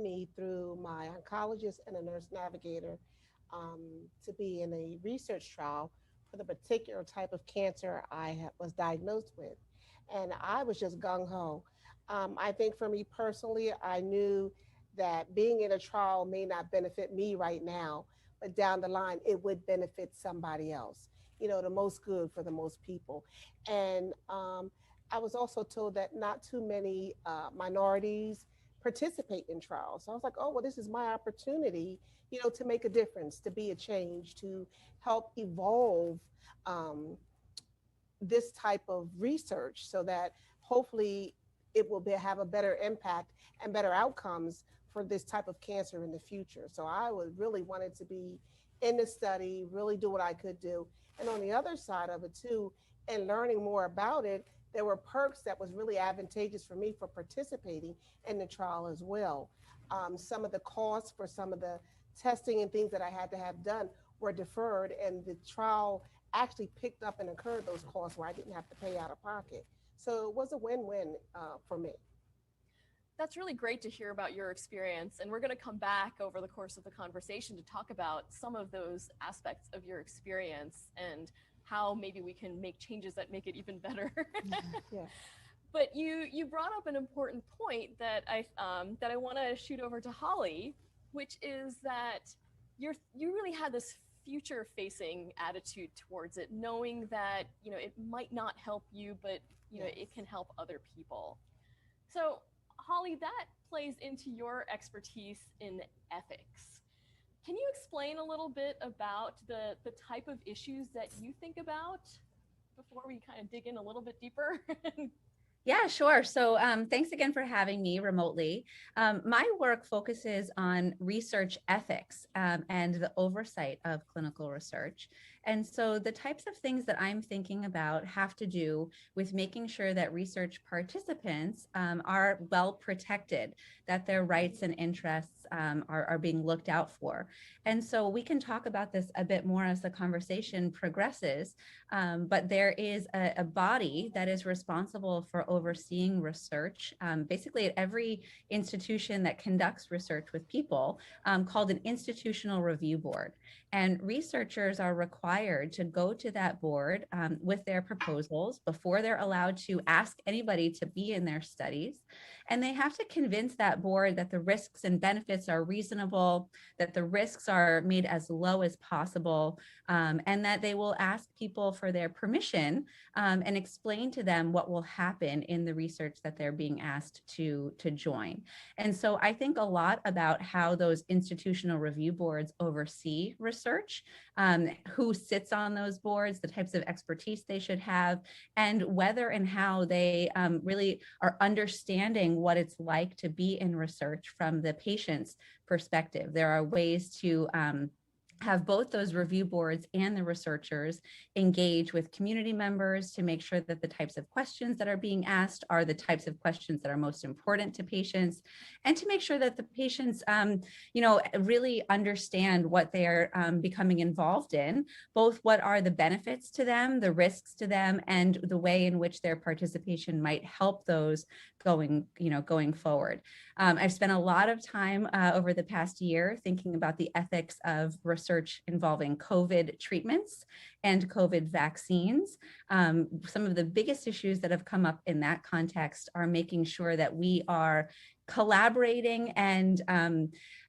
me through my oncologist and a nurse navigator um, to be in a research trial for the particular type of cancer was diagnosed with. And I was just gung ho. I think for me personally, I knew that being in a trial may not benefit me right now, but down the line, it would benefit somebody else, the most good for the most people. And I was also told that not too many minorities participate in trials. So I was like, oh, well, this is my opportunity, to make a difference, to be a change, to help evolve um, this type of research so that hopefully it will have a better impact and better outcomes for this type of cancer in the future. So I would really wanted to be in the study, really do what I could do. And on the other side of it too, and learning more about it, there were perks that was really advantageous for me for participating in the trial as well. Some of the costs for some of the testing and things that I had to have done were deferred, and the trial actually picked up and incurred those costs where I didn't have to pay out of pocket. So it was a win-win for me. That's really great to hear about your experience. And we're going to come back over the course of the conversation to talk about some of those aspects of your experience and how maybe we can make changes that make it even better. Yeah. But you brought up an important point that I want to shoot over to Holly, which is that you really had this future facing attitude towards it, knowing that it might not help you, but Yes. it can help other people. So Holly, that plays into your expertise in ethics. Can you explain a little bit about the type of issues that you think about before we kind of dig in a little bit deeper? Yeah, sure. So thanks again for having me remotely. My work focuses on research ethics and the oversight of clinical research. And so the types of things that I'm thinking about have to do with making sure that research participants are well protected, that their rights and interests are being looked out for. And so we can talk about this a bit more as the conversation progresses. But there is a body that is responsible for overseeing research, basically at every institution that conducts research with people, called an institutional review board. And researchers are required to go to that board with their proposals before they're allowed to ask anybody to be in their studies. And they have to convince that board that the risks and benefits are reasonable, that the risks are made as low as possible, and that they will ask people for their permission and explain to them what will happen in the research that they're being asked to join. And so I think a lot about how those institutional review boards oversee research, who sits on those boards, the types of expertise they should have, and whether and how they really are understanding what it's like to be in research from the patient's perspective. There are ways to have both those review boards and the researchers engage with community members to make sure that the types of questions that are being asked are the types of questions that are most important to patients, and to make sure that the patients, really understand what they are becoming involved in, both what are the benefits to them, the risks to them, and the way in which their participation might help those going forward. I've spent a lot of time over the past year thinking about the ethics of research involving COVID treatments and COVID vaccines. Some of the biggest issues that have come up in that context are making sure that we are collaborating and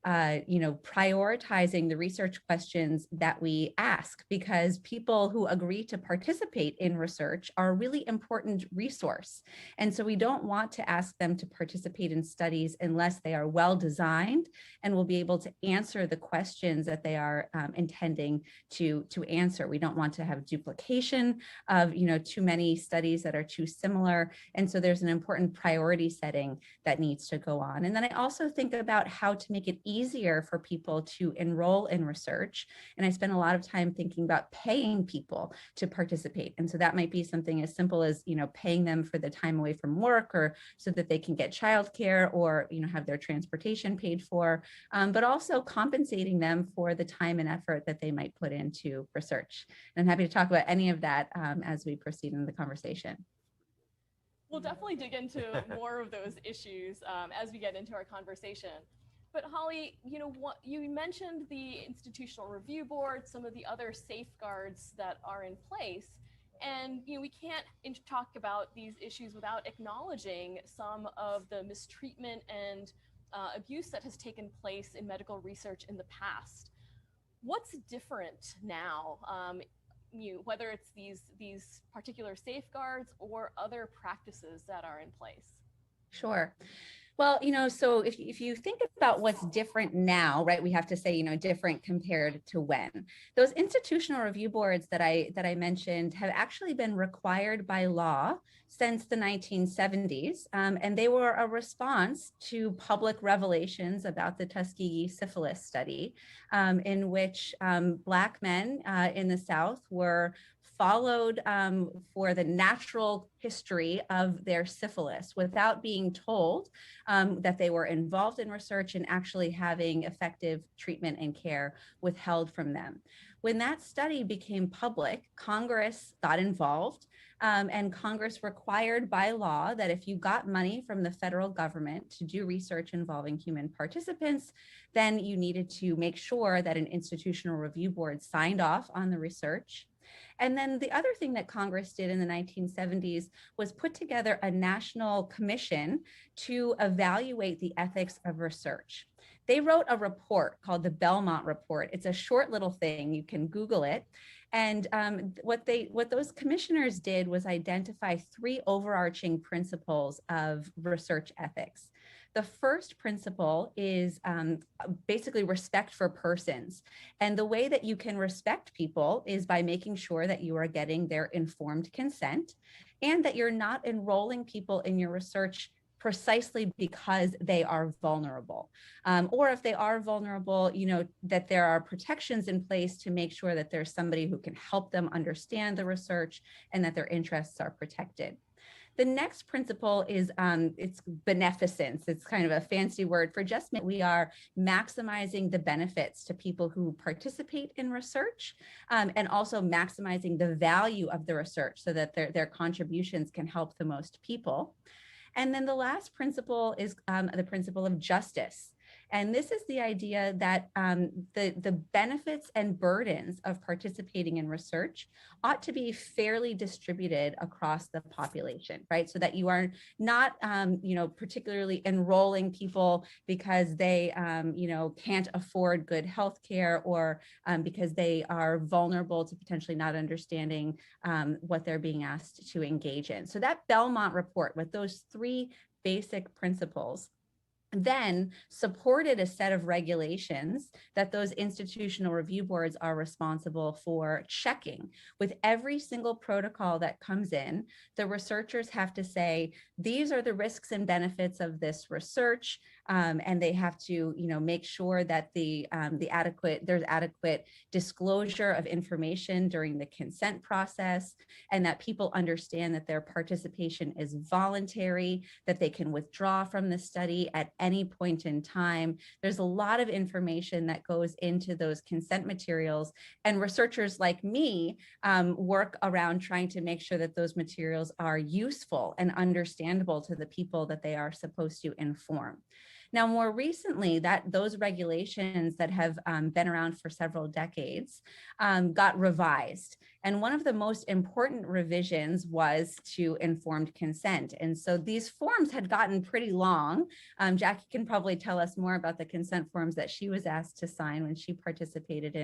prioritizing the research questions that we ask, because people who agree to participate in research are a really important resource. And so we don't want to ask them to participate in studies unless they are well designed and will be able to answer the questions that they are intending to answer. We don't want to have duplication of too many studies that are too similar. And so there's an important priority setting that needs to go on. And then I also think about how to make it easier for people to enroll in research. And I spend a lot of time thinking about paying people to participate. And so that might be something as simple as, paying them for the time away from work, or so that they can get childcare, or, have their transportation paid for, but also compensating them for the time and effort that they might put into research. And I'm happy to talk about any of that as we proceed in the conversation. We'll definitely dig into more of those issues as we get into our conversation. But Holly, what you mentioned, the institutional review board, some of the other safeguards that are in place. And we can't talk about these issues without acknowledging some of the mistreatment and abuse that has taken place in medical research in the past. What's different now? Whether it's these particular safeguards or other practices that are in place. Sure. Well, so if you think about what's different now, right, we have to say, different compared to when. Those institutional review boards that I mentioned have actually been required by law since the 1970s, and they were a response to public revelations about the Tuskegee syphilis study, in which Black men in the South were followed for the natural history of their syphilis without being told that they were involved in research and actually having effective treatment and care withheld from them. When that study became public, Congress got involved, and Congress required by law that if you got money from the federal government to do research involving human participants, then you needed to make sure that an institutional review board signed off on the research. And then the other thing that Congress did in the 1970s was put together a national commission to evaluate the ethics of research. They wrote a report called the Belmont Report. It's a short little thing. You can Google it. And what those commissioners did was identify 3 overarching principles of research ethics. The first principle is basically respect for persons. And the way that you can respect people is by making sure that you are getting their informed consent and that you're not enrolling people in your research precisely because they are vulnerable. Or if they are vulnerable, that there are protections in place to make sure that there's somebody who can help them understand the research and that their interests are protected. The next principle is it's beneficence. It's kind of a fancy word for just we are maximizing the benefits to people who participate in research, and also maximizing the value of the research so that their contributions can help the most people. And then the last principle is the principle of justice. And this is the idea that the benefits and burdens of participating in research ought to be fairly distributed across the population, right? So that you are not, particularly enrolling people because they, can't afford good health care or because they are vulnerable to potentially not understanding what they're being asked to engage in. So that Belmont Report with those 3 basic principles then supported a set of regulations that those institutional review boards are responsible for checking. With every single protocol that comes in, the researchers have to say, these are the risks and benefits of this research, and they have to, make sure that there's adequate disclosure of information during the consent process, and that people understand that their participation is voluntary, that they can withdraw from the study at any point in time. There's a lot of information that goes into those consent materials, and researchers like me work around trying to make sure that those materials are useful and understandable to the people that they are supposed to inform. Now, more recently, those regulations that have been around for several decades got revised. And one of the most important revisions was to informed consent. And so these forms had gotten pretty long. Jackie can probably tell us more about the consent forms that she was asked to sign when she participated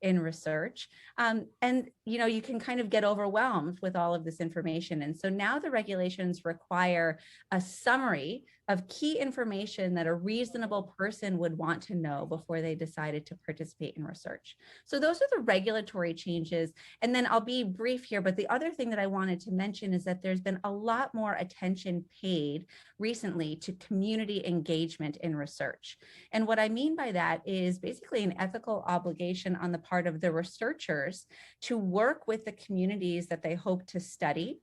in research. And, you can kind of get overwhelmed with all of this information. And so now the regulations require a summary of key information that a reasonable person would want to know before they decided to participate in research. So those are the regulatory changes. And then I'll be brief here, but the other thing that I wanted to mention is that there's been a lot more attention paid recently to community engagement in research. And what I mean by that is basically an ethical obligation on the part of the researchers to work with the communities that they hope to study,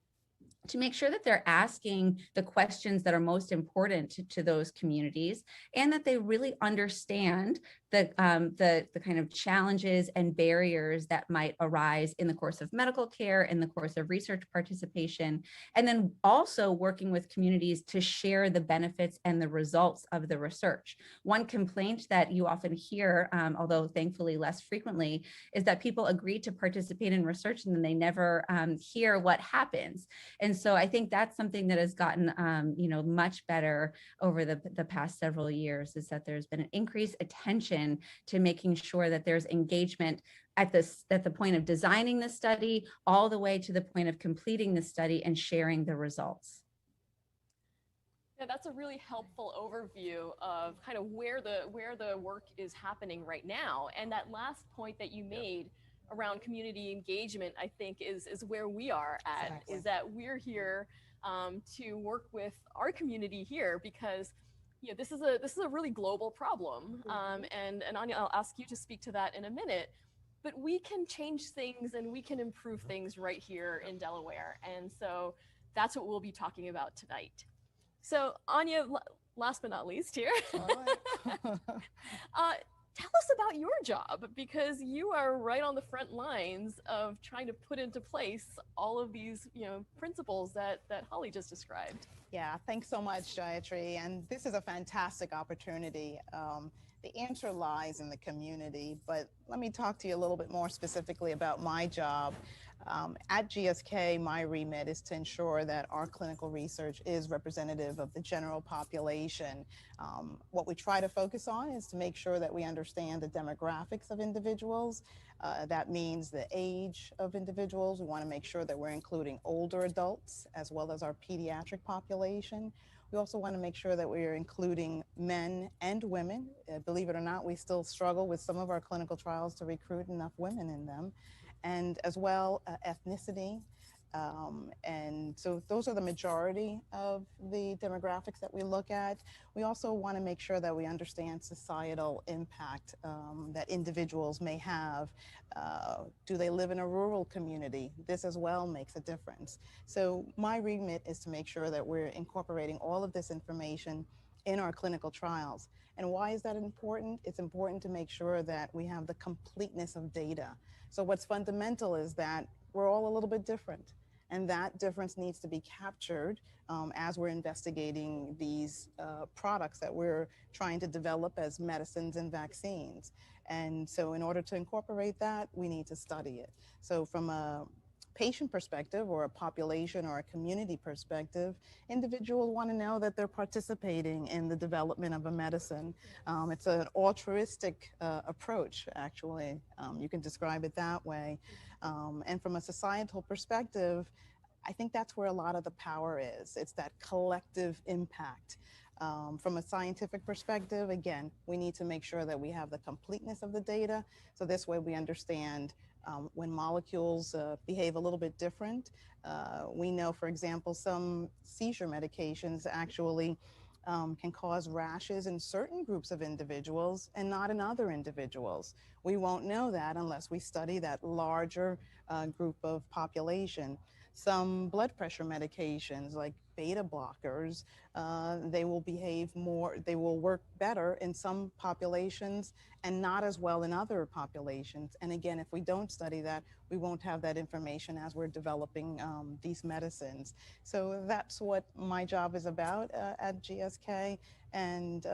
to make sure that they're asking the questions that are most important to those communities, and that they really understand the kind of challenges and barriers that might arise in the course of medical care, in the course of research participation, and then also working with communities to share the benefits and the results of the research. One complaint that you often hear, although thankfully less frequently, is that people agree to participate in research and then they never hear what happens. And so I think that's something that has gotten much better over the past several years, is that there's been an increased attention to making sure that there's engagement at the point of designing the study, all the way to the point of completing the study and sharing the results. Yeah, that's a really helpful overview of kind of where the work is happening right now. And that last point that you made around community engagement, I think is where we are at. Exactly. Is that we're here to work with our community here, because this is a really global problem. And Anya, I'll ask you to speak to that in a minute. But we can change things and we can improve things right here in Delaware. And so that's what we'll be talking about tonight. So Anya, last but not least here, tell us about your job, because you are right on the front lines of trying to put into place all of these principles that Holly just described. Yeah, thanks so much, Gayatri. And this is a fantastic opportunity. The answer lies in the community, but let me talk to you a little bit more specifically about my job. At GSK, my remit is to ensure that our clinical research is representative of the general population. What we try to focus on is to make sure that we understand the demographics of individuals. That means the age of individuals. We want to make sure that we're including older adults as well as our pediatric population. We also want to make sure that we are including men and women. Believe it or not, we still struggle with some of our clinical trials to recruit enough women in them, and as well ethnicity. And so those are the majority of the demographics that we look at. We also want to make sure that we understand societal impact that individuals may have. Do they live in a rural community? This as well makes a difference. So my remit is to make sure that we're incorporating all of this information in our clinical trials. And why is that important? It's important to make sure that we have the completeness of data. So what's fundamental is that we're all a little bit different. And that difference needs to be captured as we're investigating these products that we're trying to develop as medicines and vaccines. And so in order to incorporate that, we need to study it. So from a patient perspective or a population or a community perspective, individuals want to know that they're participating in the development of a medicine. It's an altruistic approach, actually. You can describe it that way. And from a societal perspective, I think that's where a lot of the power is. It's that collective impact. From a scientific perspective, again, we need to make sure that we have the completeness of the data. So this way we understand when molecules behave a little bit different. We know, for example, some seizure medications actually can cause rashes in certain groups of individuals and not in other individuals. We won't know that unless we study that larger group of population. Some blood pressure medications like beta blockers, they will work better in some populations and not as well in other populations. And again, if we don't study that, we won't have that information as we're developing these medicines. So that's what my job is about at GSK. And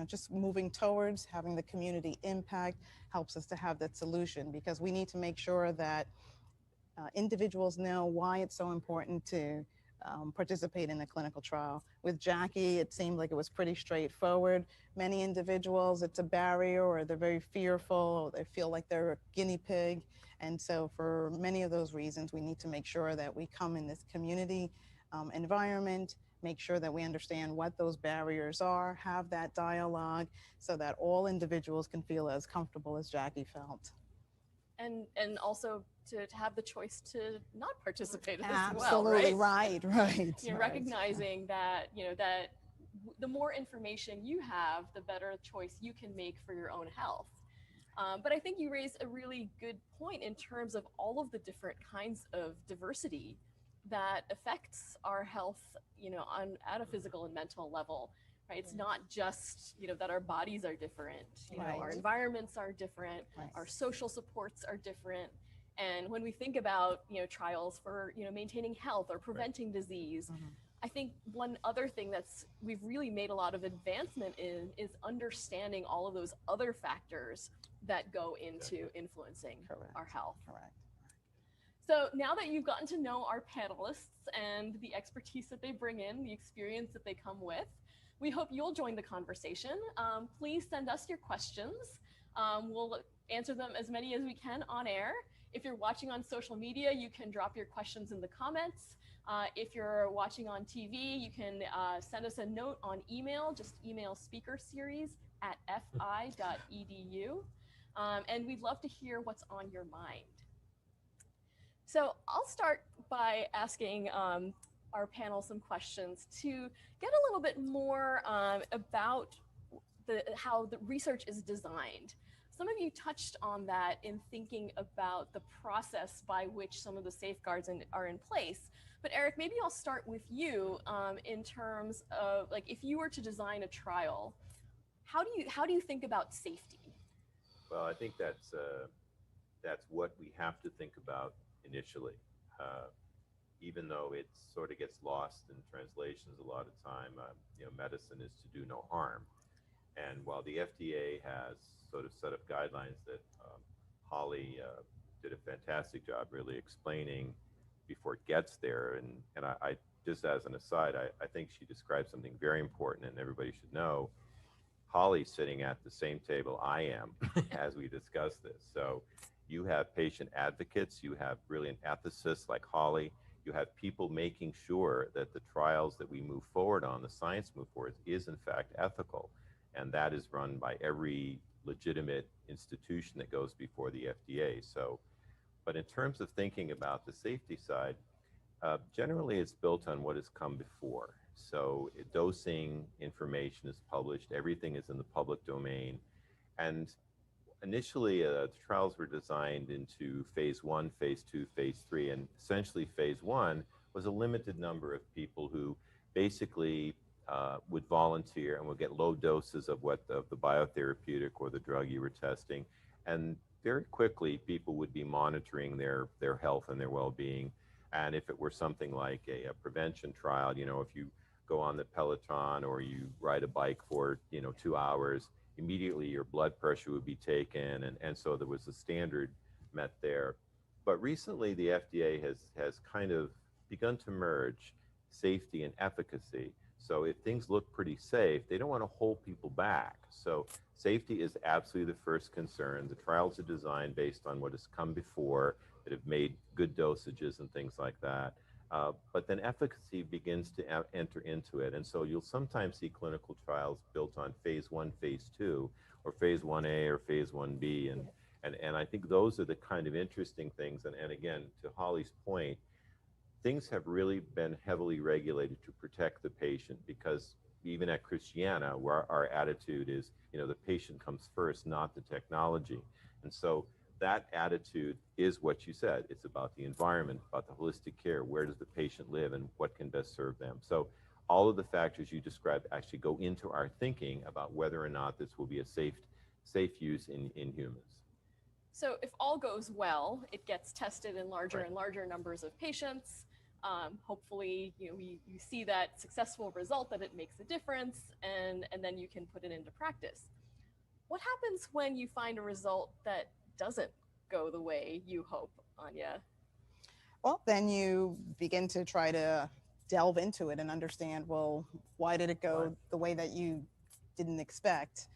just moving towards having the community impact helps us to have that solution, because we need to make sure that individuals know why it's so important to participate in a clinical trial. With Jackie, it seemed like it was pretty straightforward. Many individuals, it's a barrier, or they're very fearful, or they feel like they're a guinea pig. And so for many of those reasons, we need to make sure that we come in this community environment, make sure that we understand what those barriers are, have that dialogue so that all individuals can feel as comfortable as Jackie felt. And also to have the choice to not participate as Absolutely, well, right? Right. Recognizing that, that the more information you have, the better choice you can make for your own health. But I think you raised a really good point in terms of all of the different kinds of diversity that affects our health, at a physical and mental level, right? It's not just, that our bodies are different, our Right. environments are different, Right. our social supports are different. And when we think about, trials for, maintaining health or preventing disease, Mhm. I think one other thing we've really made a lot of advancement in is understanding all of those other factors that go into influencing Correct. our health. Correct. So now that you've gotten to know our panelists and the expertise that they bring in, the experience that they come with, we hope you'll join the conversation. Please send us your questions. We'll answer them as many as we can on air. If you're watching on social media, you can drop your questions in the comments. If you're watching on TV, you can send us a note on email, just email speakerseries@fi.edu. And we'd love to hear what's on your mind. So I'll start by asking our panel some questions to get a little bit more about how the research is designed. Some of you touched on that in thinking about the process by which some of the safeguards are in place. But Eric, maybe I'll start with you in terms of, like, if you were to design a trial, how do you think about safety? Well, I think that's what we have to think about initially, even though it sort of gets lost in translations a lot of time. Medicine is to do no harm, and while the FDA has sort of set up guidelines that Holly did a fantastic job really explaining before it gets there, and I just as an aside, I think she described something very important, and everybody should know. Holly's sitting at the same table I am as we discuss this. So you have patient advocates, you have brilliant ethicists like Holly, you have people making sure that the trials that we move forward on, the science move forward, is in fact ethical. And that is run by every legitimate institution that goes before the FDA. So, but in terms of thinking about the safety side, generally it's built on what has come before. So dosing information is published, everything is in the public domain. And initially, the trials were designed into phase 1, phase 2, phase 3, and essentially phase 1 was a limited number of people who basically would volunteer and would get low doses of the biotherapeutic or the drug you were testing. And very quickly, people would be monitoring their health and their well-being. And if it were something like a prevention trial, if you go on the Peloton or you ride a bike for 2 hours, immediately your blood pressure would be taken, and so there was a standard met there. But recently the FDA has kind of begun to merge safety and efficacy. So if things look pretty safe, they don't want to hold people back. So safety is absolutely the first concern. The trials are designed based on what has come before, that have made good dosages and things like that. But then efficacy begins to enter into it. And so you'll sometimes see clinical trials built on phase 1, phase 2, or phase 1A or phase 1B. And I think those are the kind of interesting things. And again, to Holly's point, things have really been heavily regulated to protect the patient, because even at Christiana, where our attitude is, the patient comes first, not the technology. And so that attitude is what you said. It's about the environment, about the holistic care. Where does the patient live and what can best serve them? So all of the factors you described actually go into our thinking about whether or not this will be a safe use in humans. So if all goes well, it gets tested in larger and larger numbers of patients. Hopefully, you see that successful result, that it makes a difference, and then you can put it into practice. What happens when you find a result that doesn't go the way you hope, Anya? Well, then you begin to try to delve into it and understand, well, why did it go the way that you didn't expect?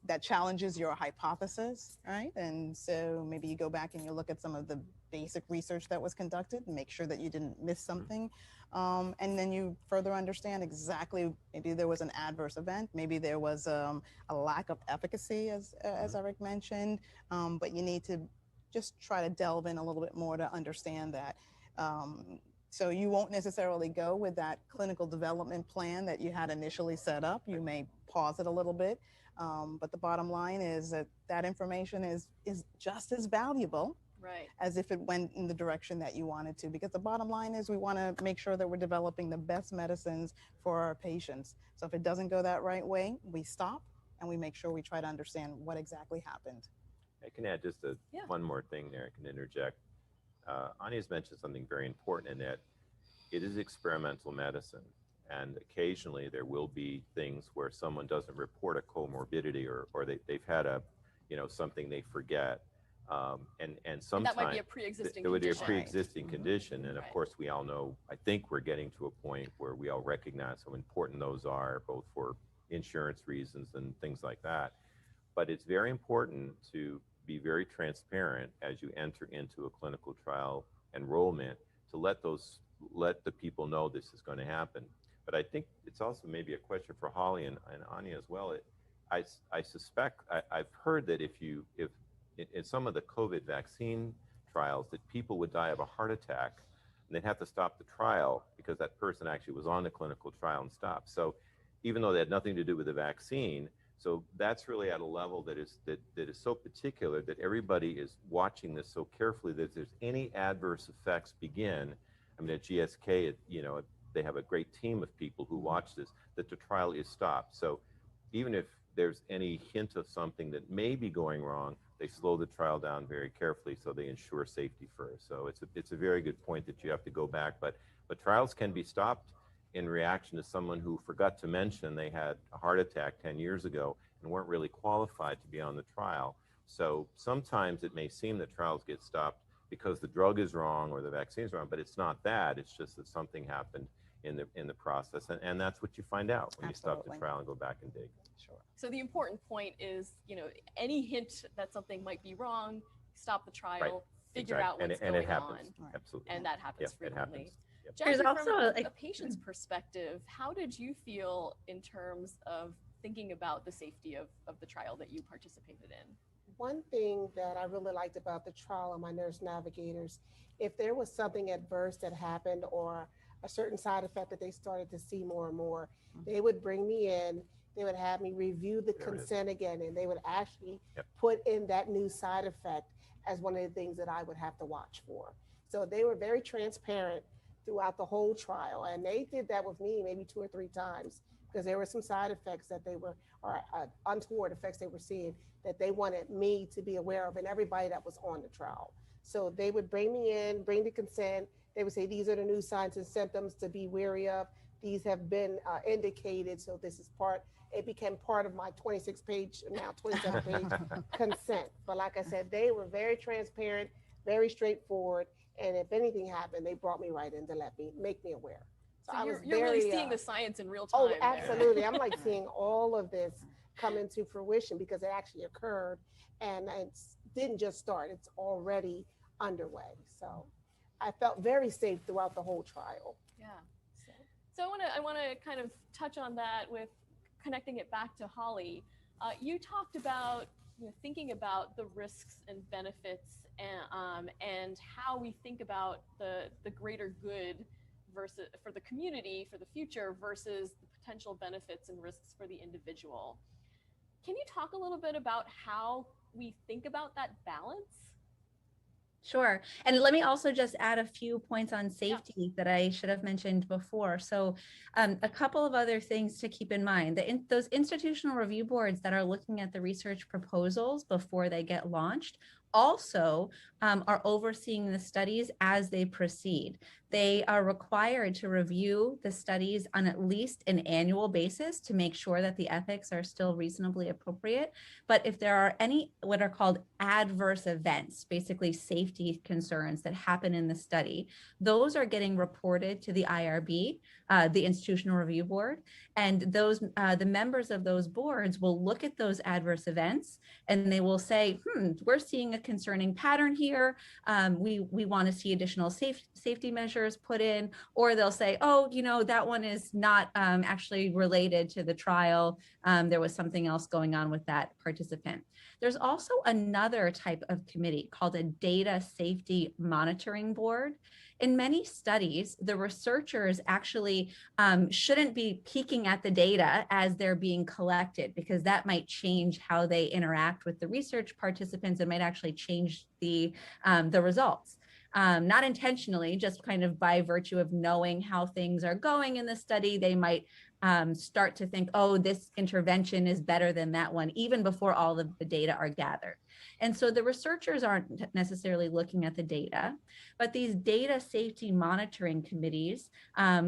That challenges your hypothesis, right? And so maybe you go back and you look at some of the basic research that was conducted and make sure that you didn't miss something. And then you further understand exactly, maybe there was an adverse event, maybe there was a lack of efficacy, as Eric mentioned, but you need to just try to delve in a little bit more to understand that. So you won't necessarily go with that clinical development plan that you had initially set up. You may pause it a little bit, but the bottom line is that information is just as valuable Right. as if it went in the direction that you wanted to. Because the bottom line is we want to make sure that we're developing the best medicines for our patients. So if it doesn't go that right way, we stop and we make sure we try to understand what exactly happened. I can add just one more thing there. I can interject. Anya's mentioned something very important in that it is experimental medicine. And occasionally there will be things where someone doesn't report a comorbidity or they've had something they forget. And sometimes that might be a pre-existing it would be a condition. pre-existing condition. And of Right. course, we all know, I think we're getting to a point where we all recognize how important those are, both for insurance reasons and things like that. But it's very important to be very transparent as you enter into a clinical trial enrollment to let the people know this is going to happen. But I think it's also maybe a question for Holly and Anya as well. I suspect, I've heard that if in some of the COVID vaccine trials, that people would die of a heart attack and they'd have to stop the trial because that person actually was on the clinical trial and stopped. So even though they had nothing to do with the vaccine, so that's really at a level that is so particular that everybody is watching this so carefully that if there's any adverse effects begin, I mean, at GSK, they have a great team of people who watch this, that the trial is stopped. So even if there's any hint of something that may be going wrong, they slow the trial down very carefully so they ensure safety first. So it's a very good point that you have to go back, but trials can be stopped in reaction to someone who forgot to mention they had a heart attack 10 years ago and weren't really qualified to be on the trial. So sometimes it may seem that trials get stopped because the drug is wrong or the vaccine is wrong, but it's not that. It's just that something happened in the process, and that's what you find out when you stop the trial and go back and dig. Sure. So the important point is, any hint that something might be wrong, stop the trial, Right. figure Exactly. out what's and going it happens. on, Absolutely. and that happens It frequently. happens. Yep. There's Jackie, from also, a patient's perspective, how did you feel in terms of thinking about the safety of the trial that you participated in? One thing that I really liked about the trial of my nurse navigators, if there was something adverse that happened or a certain side effect that they started to see more and more, they would bring me in, they would have me review the There it is. consent again, and they would actually Yep. put in that new side effect as one of the things that I would have to watch for. So they were very transparent throughout the whole trial, and they did that with me maybe 2 or 3 times because there were some side effects that they were, or untoward effects they were seeing that they wanted me to be aware of and everybody that was on the trial. So they would bring me in, bring the consent. They would say, these are the new signs and symptoms to be wary of. These have been indicated. So this is it became part of my 26-page, now 27-page consent. But like I said, they were very transparent, very straightforward. And if anything happened, they brought me right in to make me aware. So I you're was really very, seeing the science in real time. Oh, there. absolutely. I'm like seeing all of this come into fruition because it actually occurred and it didn't just start, it's already underway. So I felt very safe throughout the whole trial. Yeah. So I want to kind of touch on that with connecting it back to Holly. You talked about thinking about the risks and benefits and how we think about the greater good versus for the community for the future versus the potential benefits and risks for the individual. Can you talk a little bit about how we think about that balance? Sure. And let me also just add a few points on safety that I should have mentioned before. So a couple of other things to keep in mind. Those institutional review boards that are looking at the research proposals before they get launched also are overseeing the studies as they proceed. They are required to review the studies on at least an annual basis to make sure that the ethics are still reasonably appropriate. But if there are any what are called adverse events, basically safety concerns that happen in the study, those are getting reported to the IRB, the Institutional Review Board, and those the members of those boards will look at those adverse events and they will say, we're seeing a concerning pattern here. We want to see additional safety measures put in, or they'll say, oh, that one is not actually related to the trial. There was something else going on with that participant. There's also another type of committee called a data safety monitoring board. In many studies, the researchers actually shouldn't be peeking at the data as they're being collected because that might change how they interact with the research participants. It might actually change the results. Not intentionally, just kind of by virtue of knowing how things are going in the study, they might start to think, oh, this intervention is better than that one, even before all of the data are gathered. And so the researchers aren't necessarily looking at the data, but these data safety monitoring committees,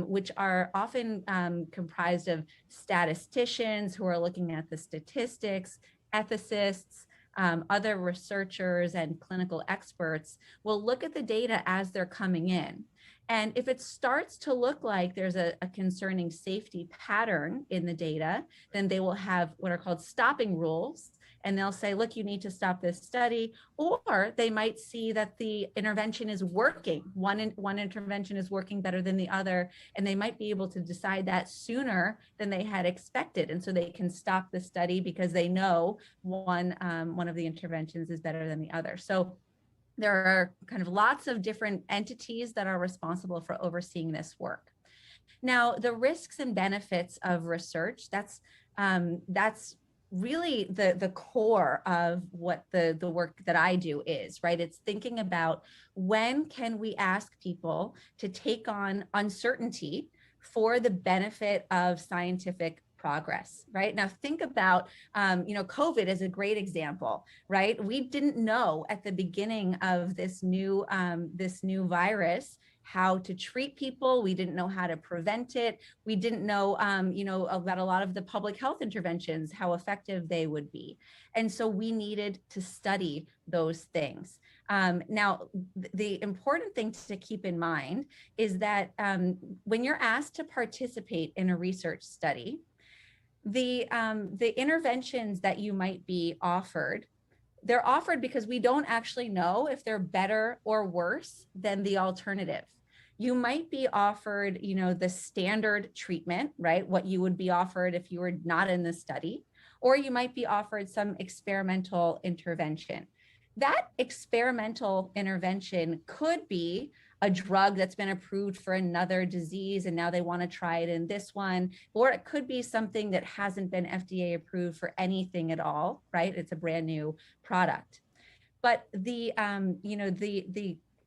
which are often comprised of statisticians who are looking at the statistics, ethicists, other researchers and clinical experts, will look at the data as they're coming in. And if it starts to look like there's a concerning safety pattern in the data, then they will have what are called stopping rules. And they'll say, look, you need to stop this study. Or they might see that the intervention is working. One intervention is working better than the other. And they might be able to decide that sooner than they had expected. And so they can stop the study because they know one of the interventions is better than the other. So there are kind of lots of different entities that are responsible for overseeing this work. Now, the risks and benefits of research, that's really the core of what the work that I do is, right? It's thinking about when can we ask people to take on uncertainty for the benefit of scientific progress, right? Now think about, COVID is a great example, right? We didn't know at the beginning of this new virus how to treat people. We didn't know how to prevent it. We didn't know, about a lot of the public health interventions, how effective they would be. And so we needed to study those things. Now, the important thing to keep in mind is that when you're asked to participate in a research study, the interventions that you might be offered, they're offered because we don't actually know if they're better or worse than the alternative. You might be offered, the standard treatment, right? What you would be offered if you were not in the study, or you might be offered some experimental intervention. That experimental intervention could be a drug that's been approved for another disease and now they want to try it in this one, or it could be something that hasn't been FDA approved for anything at all, right? It's a brand new product. But the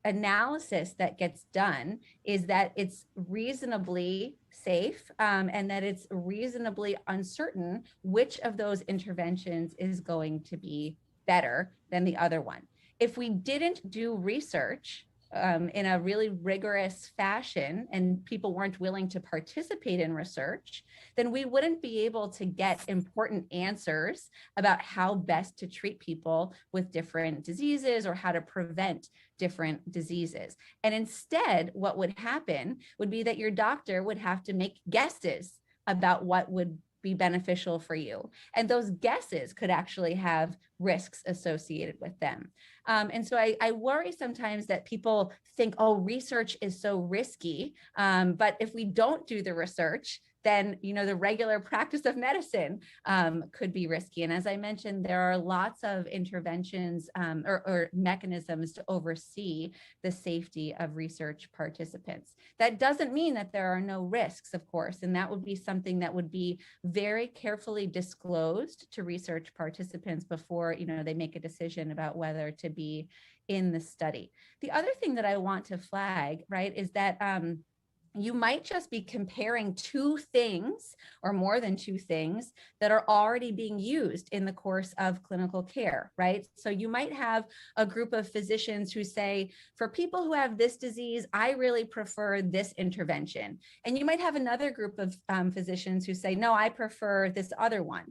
analysis that gets done is that it's reasonably safe and that it's reasonably uncertain which of those interventions is going to be better than the other one. If we didn't do research in a really rigorous fashion and people weren't willing to participate in research, then we wouldn't be able to get important answers about how best to treat people with different diseases or how to prevent different diseases. And instead, what would happen would be that your doctor would have to make guesses about what would be beneficial for you. And those guesses could actually have risks associated with them. And so I worry sometimes that people think, oh, research is so risky. But if we don't do the research, then the regular practice of medicine could be risky. And as I mentioned, there are lots of interventions or mechanisms to oversee the safety of research participants. That doesn't mean that there are no risks, of course, and that would be something that would be very carefully disclosed to research participants before they make a decision about whether to be in the study. The other thing that I want to flag, right, is that you might just be comparing two things or more than two things that are already being used in the course of clinical care, right? So you might have a group of physicians who say, for people who have this disease, I really prefer this intervention. And you might have another group of physicians who say, no, I prefer this other one.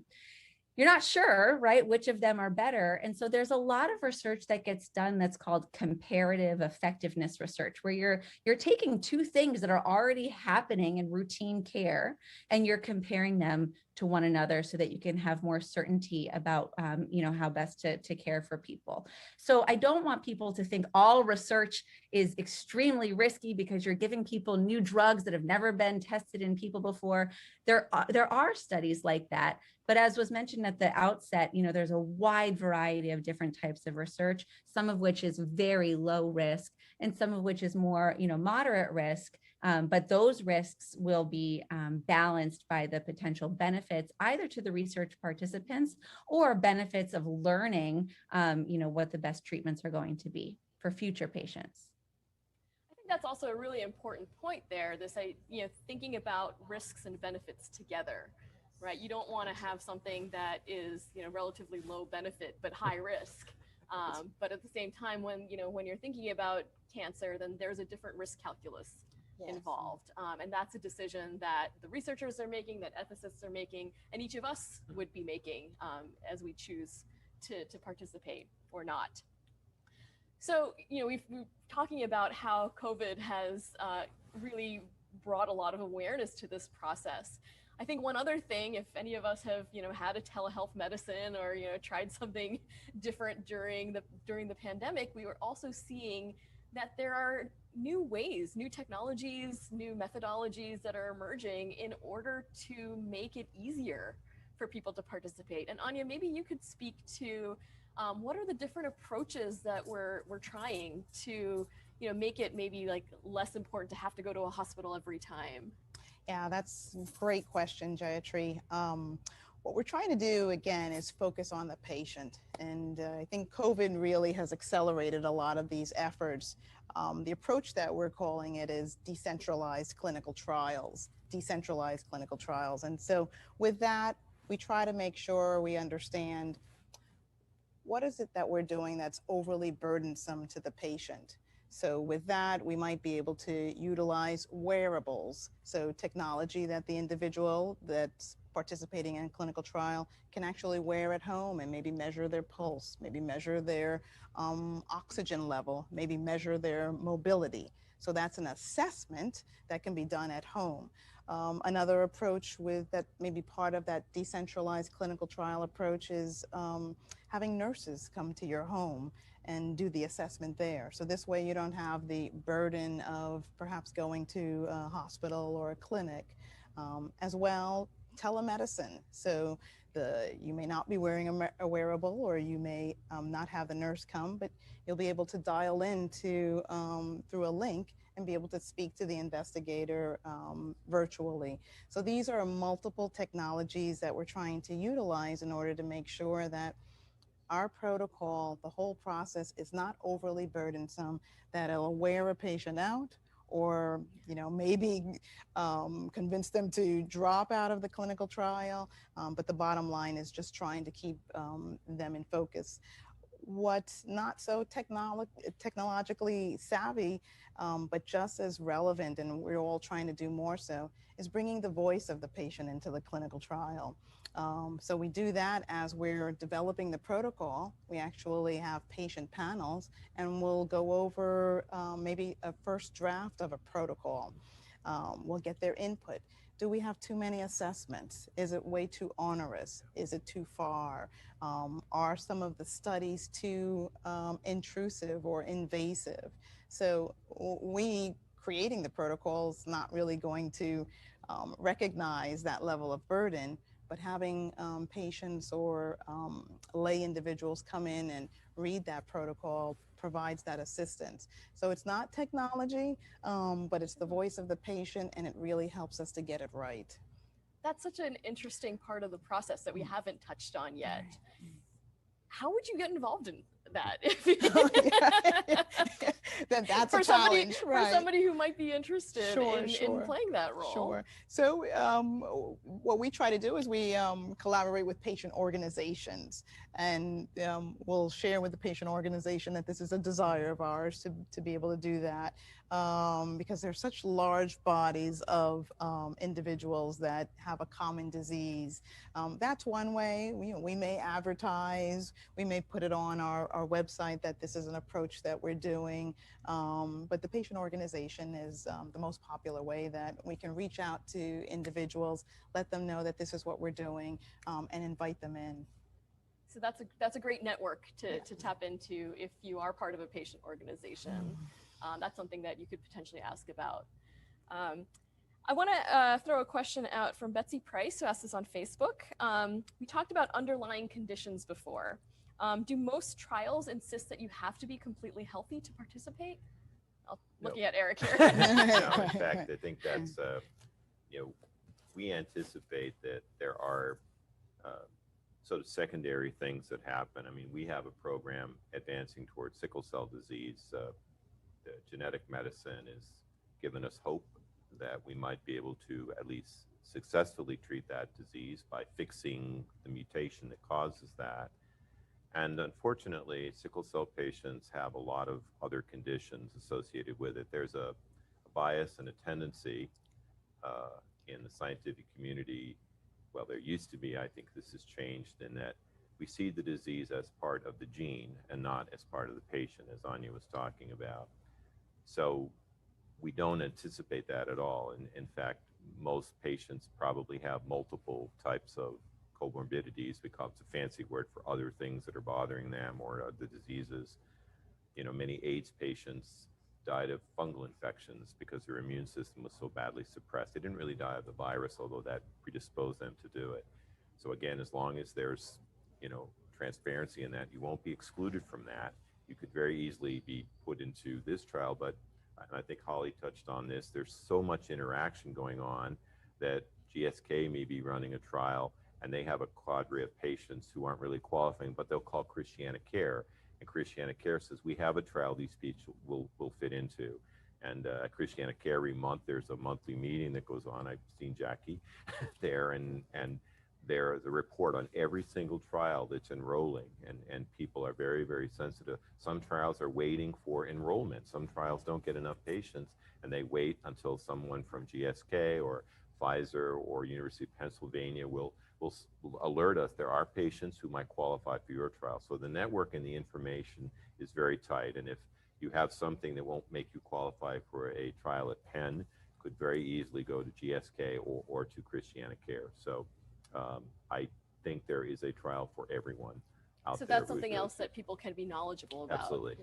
You're not sure, right, which of them are better. And so there's a lot of research that gets done that's called comparative effectiveness research, where you're taking two things that are already happening in routine care and you're comparing them to one another so that you can have more certainty about how best to care for people. So I don't want people to think all research is extremely risky because you're giving people new drugs that have never been tested in people before. There are studies like that. But as was mentioned at the outset, there's a wide variety of different types of research, some of which is very low risk and some of which is more, moderate risk. But those risks will be balanced by the potential benefits either to the research participants or benefits of learning, what the best treatments are going to be for future patients. I think that's also a really important point there. Thinking about risks and benefits together, right? You don't want to have something that is, relatively low benefit but high risk. But at the same time, when you're thinking about cancer, then there's a different risk calculus involved. And that's a decision that the researchers are making, that ethicists are making, and each of us would be making as we choose to participate or not. So, we've been talking about how COVID has really brought a lot of awareness to this process. I think one other thing, if any of us have, had a telehealth medicine or, tried something different during the pandemic, we were also seeing that there are new ways, new technologies, new methodologies that are emerging in order to make it easier for people to participate. And Anya, maybe you could speak to what are the different approaches that we're trying to, make it maybe like less important to have to go to a hospital every time? Yeah, that's a great question, Jayatri. What we're trying to do, again, is focus on the patient. And I think COVID really has accelerated a lot of these efforts. The approach that we're calling it is decentralized clinical trials. And so with that, we try to make sure we understand what is it that we're doing that's overly burdensome to the patient. So with that, we might be able to utilize wearables. So technology that the individual that's participating in a clinical trial can actually wear at home and maybe measure their pulse, maybe measure their oxygen level, maybe measure their mobility. So that's an assessment that can be done at home. Another approach that may be part of that decentralized clinical trial approach is having nurses come to your home and do the assessment there. So this way you don't have the burden of perhaps going to a hospital or a clinic. As well, telemedicine. So you may not be wearing a wearable, or you may not have the nurse come, but you'll be able to dial in through a link and be able to speak to the investigator virtually. So these are multiple technologies that we're trying to utilize in order to make sure that our protocol, the whole process, is not overly burdensome, that it'll wear a patient out or maybe convince them to drop out of the clinical trial. But the bottom line is just trying to keep them in focus. What's not so technologically savvy, but just as relevant, and we're all trying to do more so, is bringing the voice of the patient into the clinical trial. So we do that as we're developing the protocol. We actually have patient panels, and we'll go over maybe a first draft of a protocol. We'll get their input. Do we have too many assessments? Is it way too onerous? Is it too far? Are some of the studies too intrusive or invasive? So we creating the protocol is not really going to recognize that level of burden, but having patients or lay individuals come in and read that protocol provides that assistance. So it's not technology, but it's the voice of the patient, and it really helps us to get it right. That's such an interesting part of the process that we haven't touched on yet. How would you get involved in that? That's for a challenge, for somebody who might be interested in playing that role. Sure. So what we try to do is we collaborate with patient organizations, and we'll share with the patient organization that this is a desire of ours to be able to do that, because there's such large bodies of individuals that have a common disease. That's one way. We may advertise, we may put it on our website that this is an approach that we're doing, but the patient organization is the most popular way that we can reach out to individuals, let them know that this is what we're doing, and invite them in. So that's a great network to tap into if you are part of a patient organization. That's something that you could potentially ask about. I want to throw a question out from Betsy Price, who asked this on Facebook. We talked about underlying conditions before. Do most trials insist that you have to be completely healthy to participate? Looking at Eric here. No, in fact, I think that's, we anticipate that there are sort of secondary things that happen. I mean, we have a program advancing towards sickle cell disease. The genetic medicine has given us hope that we might be able to at least successfully treat that disease by fixing the mutation that causes that. And unfortunately, sickle cell patients have a lot of other conditions associated with it. There's a bias and a tendency in the scientific community. Well, there used to be, I think this has changed, in that we see the disease as part of the gene and not as part of the patient, as Anya was talking about. So we don't anticipate that at all. And in fact, most patients probably have multiple types of comorbidities. We call it a fancy word for other things that are bothering them, or the diseases. Many AIDS patients died of fungal infections because their immune system was so badly suppressed. They didn't really die of the virus, although that predisposed them to do it. So again, as long as there's, transparency in that, you won't be excluded from that. You could very easily be put into this trial, but I think Holly touched on this. There's so much interaction going on that GSK may be running a trial and they have a cadre of patients who aren't really qualifying, but they'll call ChristianaCare. And ChristianaCare says, we have a trial these people will fit into. And at ChristianaCare, every month, there's a monthly meeting that goes on. I've seen Jackie there, and there's a report on every single trial that's enrolling. And people are very, very sensitive. Some trials are waiting for enrollment. Some trials don't get enough patients, and they wait until someone from GSK or Pfizer or University of Pennsylvania will alert us there are patients who might qualify for your trial. So the network and the information is very tight. And if you have something that won't make you qualify for a trial at Penn, could very easily go to GSK or to ChristianaCare. So I think there is a trial for everyone out So there. that's something else that people can be knowledgeable about. Absolutely.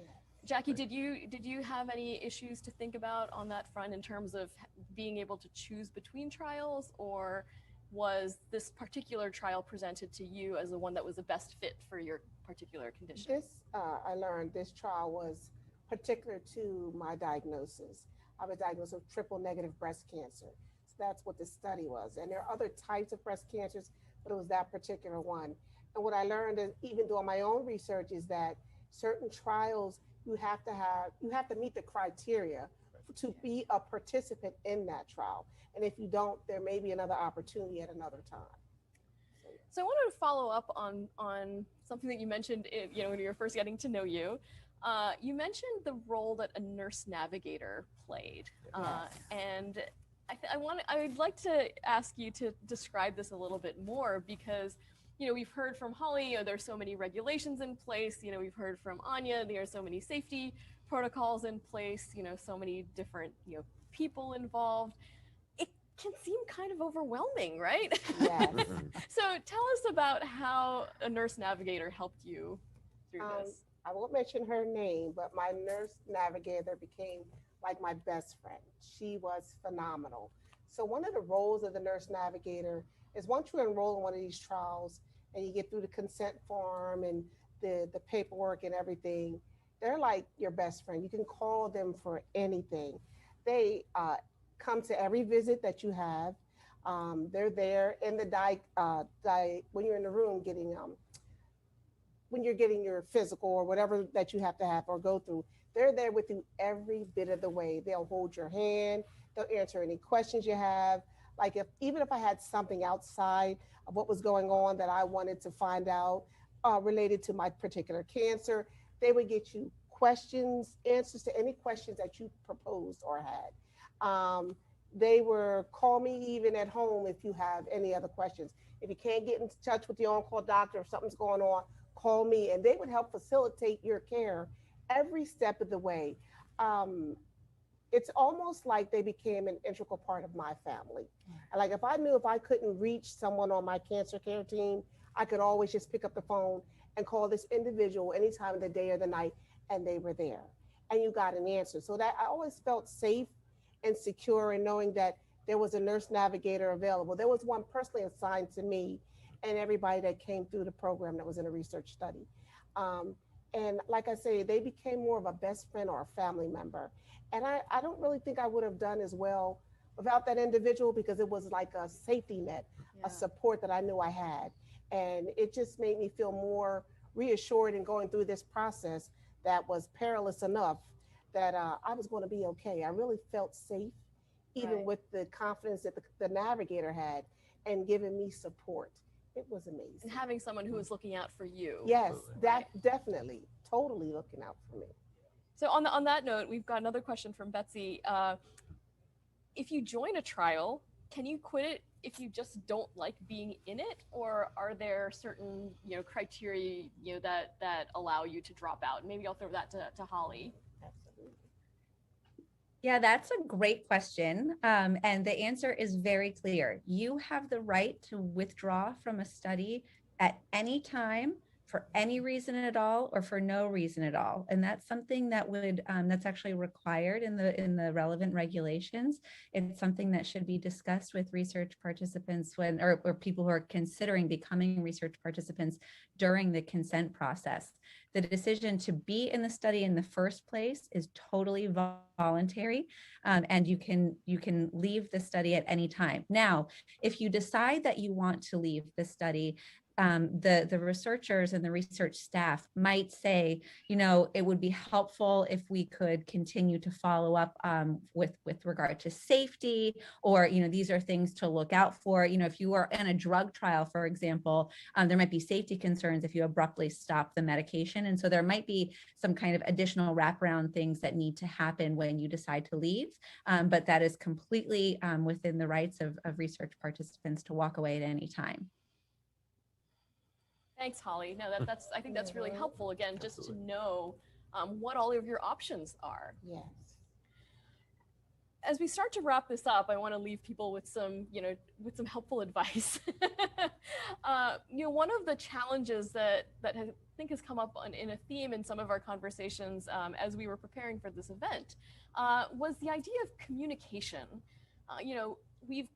Jackie, did you have any issues to think about on that front in terms of being able to choose between trials, or was this particular trial presented to you as the one that was the best fit for your particular condition? I learned this trial was particular to my diagnosis. I was diagnosed with triple negative breast cancer. So that's what the study was. And there are other types of breast cancers, but it was that particular one. And what I learned, is, even doing my own research, is that certain trials, you have to meet the criteria to be a participant in that trial. And if you don't, there may be another opportunity at another time. So I wanted to follow up on something that you mentioned, when you were first getting to know you. You mentioned the role that a nurse navigator played. And I would like to ask you to describe this a little bit more, because we've heard from Holly, there's so many regulations in place. We've heard from Anya, there are so many safety protocols in place, so many different, people involved. It can seem kind of overwhelming, right? Yes. So tell us about how a nurse navigator helped you through this. I won't mention her name, but my nurse navigator became like my best friend. She was phenomenal. So one of the roles of the nurse navigator is, once you enroll in one of these trials and you get through the consent form and the paperwork and everything, they're like your best friend. You can call them for anything. They come to every visit that you have. They're there in the when you're in the room getting when you're getting your physical or whatever that you have to have or go through. They're there with you every bit of the way. They'll hold your hand. They'll answer any questions you have. Like even if I had something outside of what was going on that I wanted to find out related to my particular cancer, they would get you answers to any questions that you proposed or had. They were call me even at home if you have any other questions. If you can't get in touch with the on-call doctor, if something's going on, call me, and they would help facilitate your care every step of the way. It's almost like they became an integral part of my family. Like if I knew if I couldn't reach someone on my cancer care team, I could always just pick up the phone and call this individual any time of the day or the night, and they were there, and you got an answer. So that I always felt safe and secure in knowing that there was a nurse navigator available. There was one personally assigned to me and everybody that came through the program that was in a research study. And like I say, they became more of a best friend or a family member. And I don't really think I would have done as well without that individual, because it was like a safety net, Yeah. a support that I knew I had. And it just made me feel more reassured in going through this process that was perilous enough that I was going to be okay. I really felt safe, even Right. with the confidence that the navigator had and giving me support. It was And amazing. having someone who was looking out for you. Yes, Absolutely. that Right. definitely, totally looking out for me. So on that note, we've got another question from Betsy. If you join a trial, can you quit it if you just don't like being in it, or are there certain criteria that allow you to drop out? Maybe I'll throw that to Holly. Absolutely. Yeah, that's a great question. And the answer is very clear. You have the right to withdraw from a study at any time for any reason at all or for no reason at all. And that's something that would that's actually required in the relevant regulations. It's something that should be discussed with research participants when or people who are considering becoming research participants during the consent process. The decision to be in the study in the first place is totally voluntary, and you can leave the study at any time. Now, if you decide that you want to leave the study, the researchers and the research staff might say, it would be helpful if we could continue to follow up with regard to safety, or these are things to look out for. If you are in a drug trial, for example, there might be safety concerns if you abruptly stop the medication, and so there might be some kind of additional wraparound things that need to happen when you decide to leave. But that is completely within the rights of research participants to walk away at any time. Thanks, Holly. No, that's I think that's really Mhm. helpful. Again, just to Absolutely. know what all of your options are. Yes. As we start to wrap this up, I want to leave people with some helpful advice. One of the challenges that I think has come up in a theme in some of our conversations as we were preparing for this event was the idea of communication. We've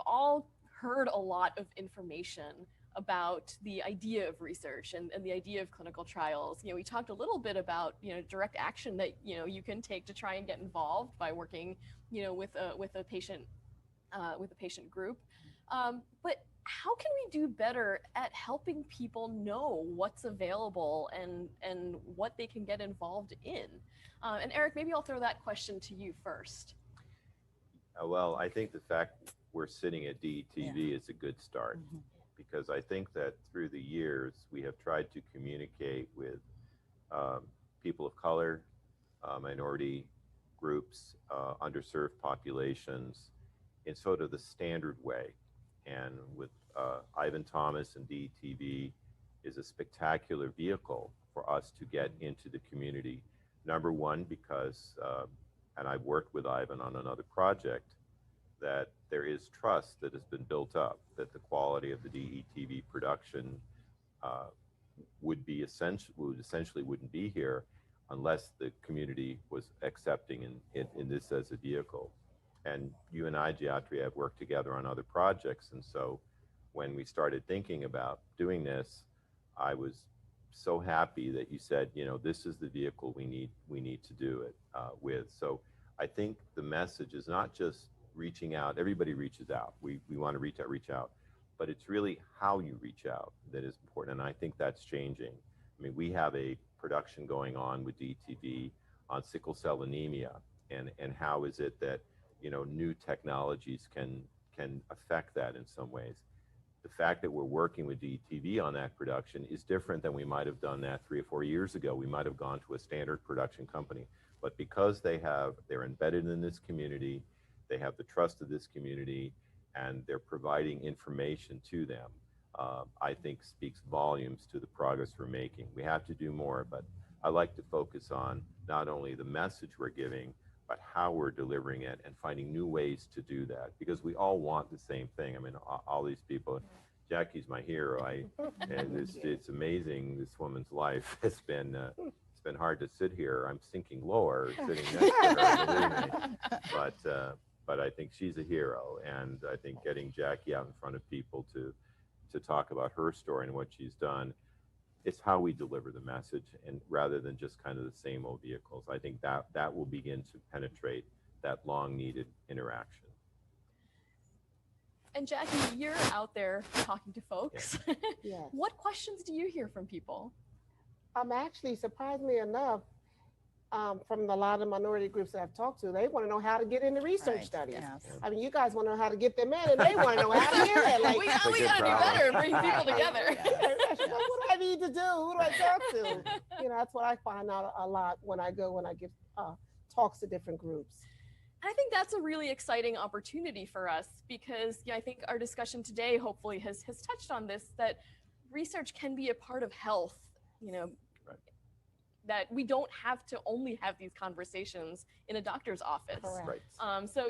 all heard a lot of information about the idea of research and the idea of clinical trials. We talked a little bit about direct action that you can take to try and get involved by working with a patient group. But how can we do better at helping people know what's available and what they can get involved in? And Eric, maybe I'll throw that question to you first. Well, I think the fact we're sitting at DETV is a good start, because I think that through the years we have tried to communicate with people of color, minority groups, underserved populations in sort of the standard way. And with Ivan Thomas and DETV is a spectacular vehicle for us to get into the community. Number one, because, and I've worked with Ivan on another project, that there is trust that has been built up, that the quality of the DETV production would essentially wouldn't be here unless the community was accepting in this as a vehicle. And you and I, Geoffrey, have worked together on other projects, and so when we started thinking about doing this, I was so happy that you said, this is the vehicle we need to do it with. So I think the message is not just reaching out. Everybody reaches out. We want to reach out, but it's really how you reach out that is important. And I think that's changing. I mean, we have a production going on with DTV on sickle cell anemia, and how is it that new technologies can affect that in some ways. The fact that we're working with DTV on that production is different than we might have done that 3 or 4 years ago. We might have gone to a standard production company, but because they're embedded in this community, they have the trust of this community, and they're providing information to them, I think speaks volumes to the progress we're making. We have to do more, but I like to focus on not only the message we're giving, but how we're delivering it and finding new ways to do that, because we all want the same thing. I mean, all these people, Jackie's my hero. And it's amazing, this woman's life. It's been hard to sit here. I'm sinking lower sitting next to her, believe me. But I think she's a hero, and I think getting Jackie out in front of people to talk about her story and what she's done it's how we deliver the message, and rather than just kind of the same old vehicles. I think that will begin to penetrate that long needed interaction. And Jackie, you're out there talking to folks. Yes. What questions do you hear from people? Actually, surprisingly enough, from a lot of minority groups that I've talked to, they want to know how to get into research Right, studies. yes. I mean, you guys want to know how to get them in, and they want to know how to get in. Like, we a gotta good do problem. better and bring people together. what do I need to do? Who do I talk to? You know, that's what I find out a lot when I give talks to different groups. I think that's a really exciting opportunity for us because I think our discussion today hopefully has touched on this, that research can be a part of health, Right. that we don't have to only have these conversations in a doctor's office. Correct. Right. So,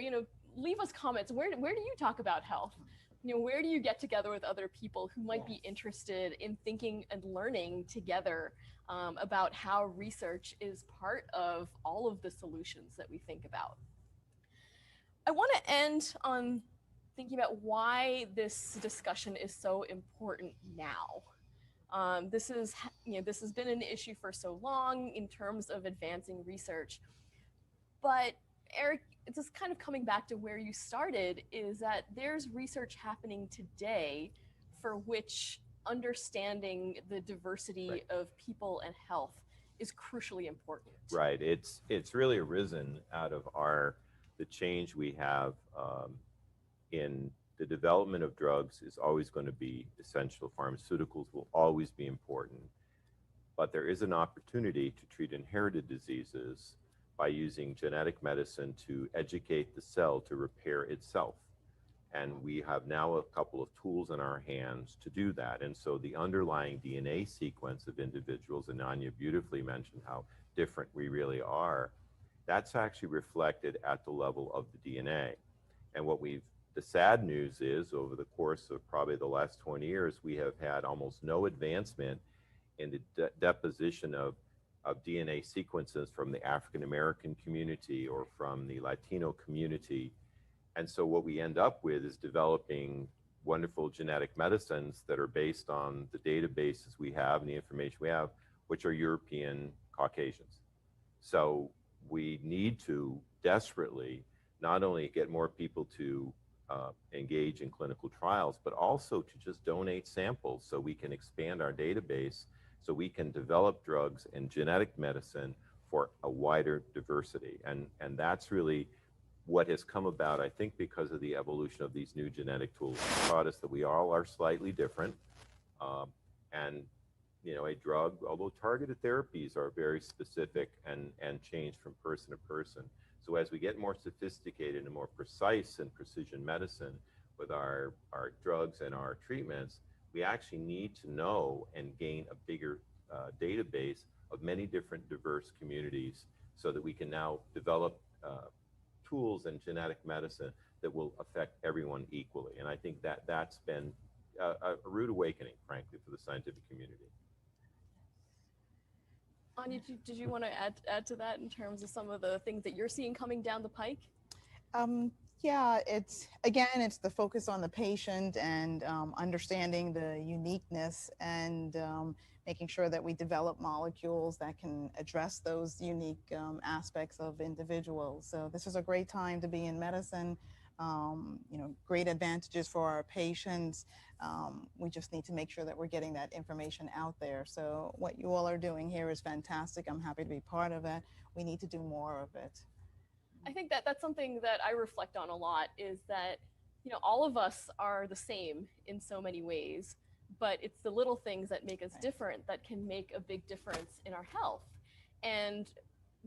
leave us comments. Where do you talk about health? Where do you get together with other people who might be interested in thinking and learning together about how research is part of all of the solutions that we think about? I want to end on thinking about why this discussion is so important now. This has been an issue for so long in terms of advancing research. But Eric, just kind of coming back to where you started, is that there's research happening today for which understanding the diversity of people and health is crucially important. Right. It's really arisen out of the change we have in the development of drugs is always going to be essential. Pharmaceuticals will always be important, but there is an opportunity to treat inherited diseases by using genetic medicine to educate the cell to repair itself. And we have now a couple of tools in our hands to do that. And so the underlying DNA sequence of individuals, and Anya beautifully mentioned how different we really are, that's actually reflected at the level of the DNA. And the sad news is, over the course of probably the last 20 years, we have had almost no advancement in the deposition of DNA sequences from the African American community or from the Latino community. And so what we end up with is developing wonderful genetic medicines that are based on the databases we have and the information we have, which are European Caucasians. So we need to desperately not only get more people to engage in clinical trials, but also to just donate samples so we can expand our database, so we can develop drugs and genetic medicine for a wider diversity. And that's really what has come about, I think, because of the evolution of these new genetic tools. It taught us that we all are slightly different. And a drug, although targeted therapies are very specific and change from person to person. So as we get more sophisticated and more precise in precision medicine with our drugs and our treatments, we actually need to know and gain a bigger database of many different diverse communities so that we can now develop tools and genetic medicine that will affect everyone equally. And I think that's been a rude awakening, frankly, for the scientific community. Anya, did you want to add to that in terms of some of the things that you're seeing coming down the pike? Yeah, it's the focus on the patient and understanding the uniqueness and making sure that we develop molecules that can address those unique aspects of individuals. So this is a great time to be in medicine. Great advantages for our patients. We just need to make sure that we're getting that information out there. So what you all are doing here is fantastic. I'm happy to be part of it. We need to do more of it. I think that's something that I reflect on a lot, is that, all of us are the same in so many ways, but it's the little things that make us different that can make a big difference in our health. And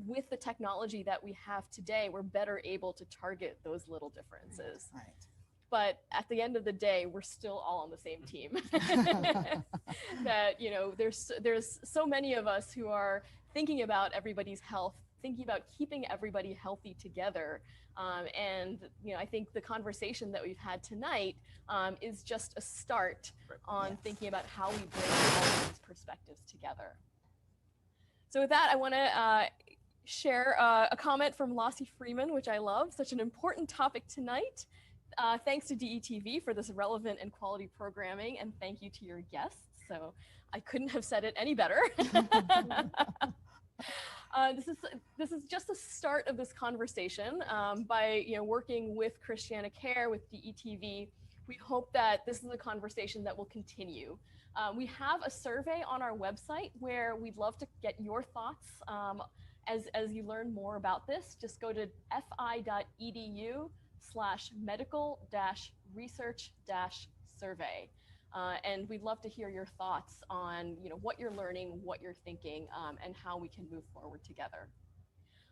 with the technology that we have today, we're better able to target those little differences. Right. But at the end of the day, we're still all on the same team. That, there's so many of us who are thinking about everybody's health, thinking about keeping everybody healthy together. And I think the conversation that we've had tonight is just a start on thinking about how we bring all of these perspectives together. So with that, I want to share a comment from Lossie Freeman, which I love. Such an important topic tonight. Thanks to DETV for this relevant and quality programming, and thank you to your guests. So I couldn't have said it any better. This is just the start of this conversation. By working with ChristianaCare, with DETV, we hope that this is a conversation that will continue. We have a survey on our website where we'd love to get your thoughts as you learn more about this. Just go to fi.edu/medical-research-survey. And we'd love to hear your thoughts on what you're learning, what you're thinking, and how we can move forward together.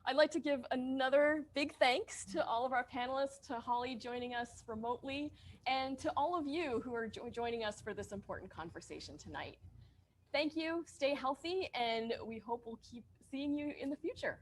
I'd like to give another big thanks to all of our panelists, to Holly joining us remotely, and to all of you who are joining us for this important conversation tonight. Thank you, stay healthy, and we hope we'll keep seeing you in the future.